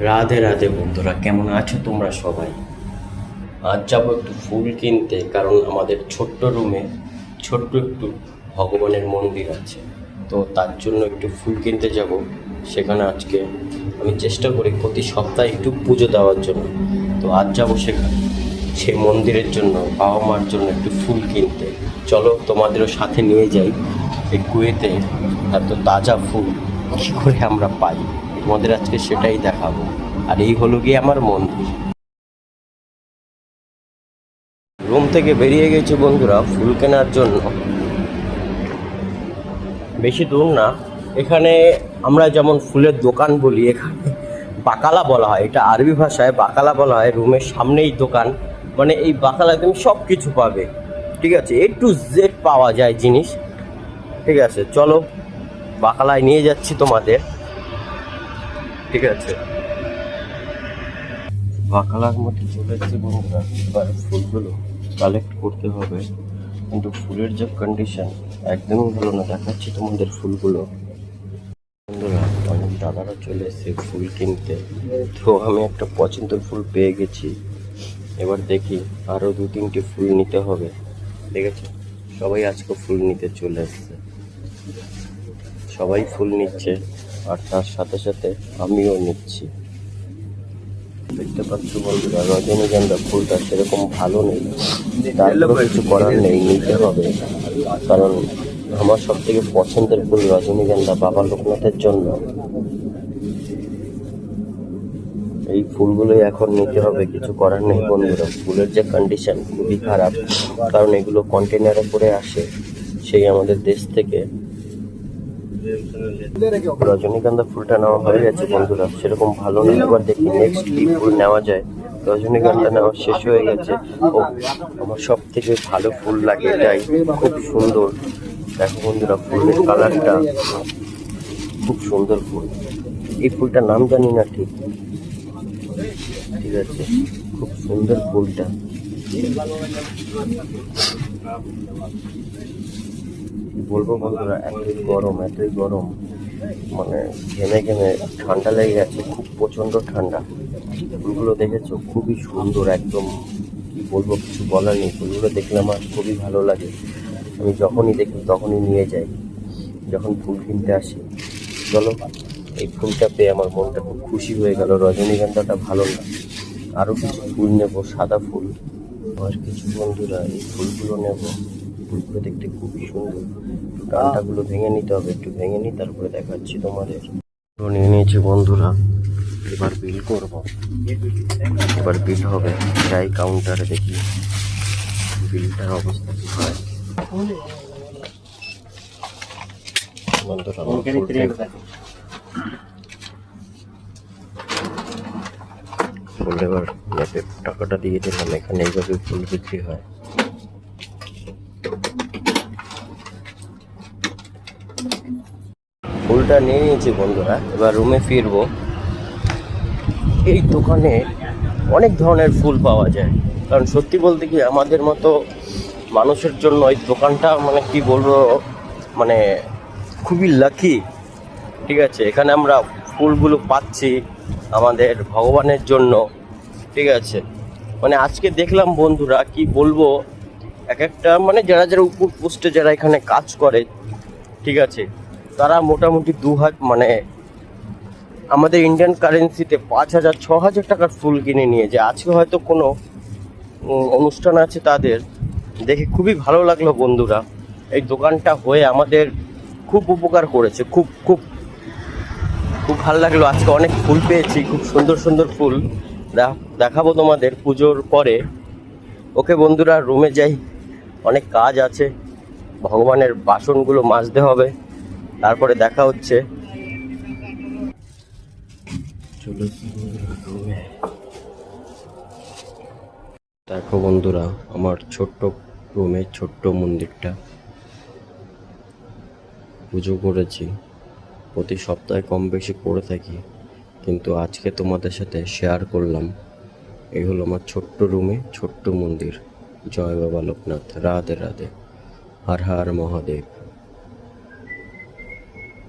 রাধে রাধে বন্ধুরা, কেমন আছো তোমরা সবাই? আজ যাবো একটু ফুল কিনতে, কারণ আমাদের ছোট্ট রুমে ছোট্ট একটু ভগবানের মন্দির আছে। তো তার জন্য একটু ফুল কিনতে যাব। সেখানে আজকে আমি চেষ্টা করি প্রতি সপ্তাহে একটু পুজো দেওয়ার জন্য। তো আজ যাবো সেখানে, সে মন্দিরের জন্য, বাবা মার জন্য একটু ফুল কিনতে। চলো তোমাদেরও সাথে নিয়ে যাই। এই কুয়েতে এত তাজা ফুল কী করে আমরা পাই, তোমাদের আজকে সেটাই দেখাবো। আর এই হলো গিয়ে আমার মন্দির। রুম থেকে বেরিয়ে গেছি বন্ধুরা ফুল কেনার জন্য। বেশি দূর না, এখানে আমরা যেমন ফুলের দোকান বলি, এখানে বাকালা বলা হয়। এটা আরবি ভাষায় বাকালা বলা হয়। রুমের সামনেই দোকান, মানে এই বাকালায় তুমি সব কিছু পাবে। ঠিক আছে, এ টু জেড পাওয়া যায় জিনিস। ঠিক আছে, চলো বাকালায় নিয়ে যাচ্ছি তোমাদের। ঠিক আছে, বাকালার মধ্যে চলে এসেছি বন্ধুরা। এবার ফুলগুলো কালেক্ট করতে হবে, কিন্তু ফুলের যে কন্ডিশন একদমই ভালো না। দেখাচ্ছি তোমাদের ফুলগুলো। বন্ধুরা, অনেক দাদারা চলে এসেছে ফুল কিনতে। তো আমি একটা পছন্দের ফুল পেয়ে গেছি। এবার দেখি আরও 2-3টি ফুল নিতে হবে। ঠিক আছে, সবাই আজকে ফুল নিতে চলে এসছে, সবাই ফুল নিচ্ছে, আর তার সাথে সাথে আমিও নিচ্ছি। দেখতে পাচ্ছ বন্ধুরা, রজনীগন্ধা ফুলটা সেরকম ভালো নেই, তারপরেও কিছু করার নেই, নিতে হবে। কারণ আমার সব থেকে পছন্দের ফুল রজনীগন্ধা, বাবা লোকনাথের জন্য। এই ফুলগুলোই এখন নিতে হবে, কিছু করার নেই বন্ধুরা। ফুলের যে কন্ডিশন খুবই খারাপ, কারণ এগুলো কন্টেনারে করে আসে সেই আমাদের দেশ থেকে। রজনীগন্ধা ফুলটা নেওয়া হয়ে গেছে বন্ধুরা, সেরকম ভালো না। এবার দেখি নেক্সট কি ফুল নেওয়া যায়। রজনীগন্ধা নেওয়া শেষ হয়ে গেছে। ও, আমার সব থেকে ভালো ফুল লাগে এটাই, খুব সুন্দর। দেখো বন্ধুরা, ফুলের কালারটা খুব সুন্দর ফুল। এই ফুলটার নাম জানি না ঠিক। ঠিক আছে, খুব সুন্দর ফুলটা। বলবো বন্ধুরা, এতই গরম, মানে ঘেমে ঘেমে ঠান্ডা লেগে গেছে, খুব প্রচণ্ড ঠান্ডা। ফুলগুলো দেখেছো, খুবই সুন্দর একদম। কি বলবো, কিছু বলার নেই। ফুলগুলো দেখলে আমার খুবই ভালো লাগে। আমি যখনই দেখি তখনই নিয়ে যাই, যখন ফুল কিনতে আসি। চলো, এই ফুলটা পেয়ে আমার মনটা খুব খুশি হয়ে গেল। রজনীগন্ধাটা ভালো না, আরও কিছু ফুল নেব, সাদা ফুল আর কিছু। বন্ধুরা, এই ফুলগুলো নেব। ফুলগুলো দেখতে খুবই সুন্দর। ডালটাগুলো ভেঙে নিতে হবে, একটু ভেঙে নিই, তারপরে দেখাচ্ছি তোমাদের। নিয়ে নিয়েছি বন্ধুরা, এবার বিল করব। এবার বিল হবে, যাই কাউন্টারে দেখি বিলটার অবস্থা কি হয়। বন্ধুরা, ফুল এবার ম্যাপে টাকাটা দিয়ে দিলাম। এখানে এইভাবে ফুল বিক্রি হয়। ফুলটা নিয়ে নিয়েছি বন্ধুরা, এবার রুমে ফিরবো। এই দোকানে অনেক ধরনের ফুল পাওয়া যায়, কারণ সত্যি বলতে কি আমাদের মতো মানুষের জন্য এই দোকানটা, মানে কি বলবো, মানে খুবই লাকি। ঠিক আছে, এখানে আমরা ফুলগুলো পাচ্ছি আমাদের ভগবানের জন্য। ঠিক আছে, মানে আজকে দেখলাম বন্ধুরা, কি বলবো, এক একটা মানে যারা যারা উপর পোস্টে যারা এখানে কাজ করে, ঠিক আছে, তারা মোটামুটি 2 হাজার, মানে আমাদের ইন্ডিয়ান কারেন্সিতে 5,000 6,000 টাকার ফুল কিনে নিয়ে যায়। আজকে হয়তো কোনো অনুষ্ঠান আছে তাদের। দেখে খুবই ভালো লাগলো বন্ধুরা, এই দোকানটা হয়ে আমাদের খুব উপকার করেছে। খুব খুব খুব ভালো লাগলো। আজকে অনেক ফুল পেয়েছি, খুব সুন্দর সুন্দর ফুল। দেখাবো তোমাদের পুজোর পরে। ওকে বন্ধুরা, রুমে যাই, অনেক কাজ আছে। ভগবানের বাসনগুলো মাজতে হবে, তারপরে দেখা হচ্ছে। চলো রুমে। দেখো বন্ধুরা, আমার ছোট্ট রুমে ছোট্ট মন্দিরটা পুজো করেছি। প্রতি সপ্তাহে কম বেশি করে থাকি, কিন্তু আজকে তোমাদের সাথে শেয়ার করলাম। এই হলো আমার ছোট্ট রুমে ছোট্ট মন্দির। জয় বাবা লোকনাথ, রাধে রাধে, হর হর মহাদেব।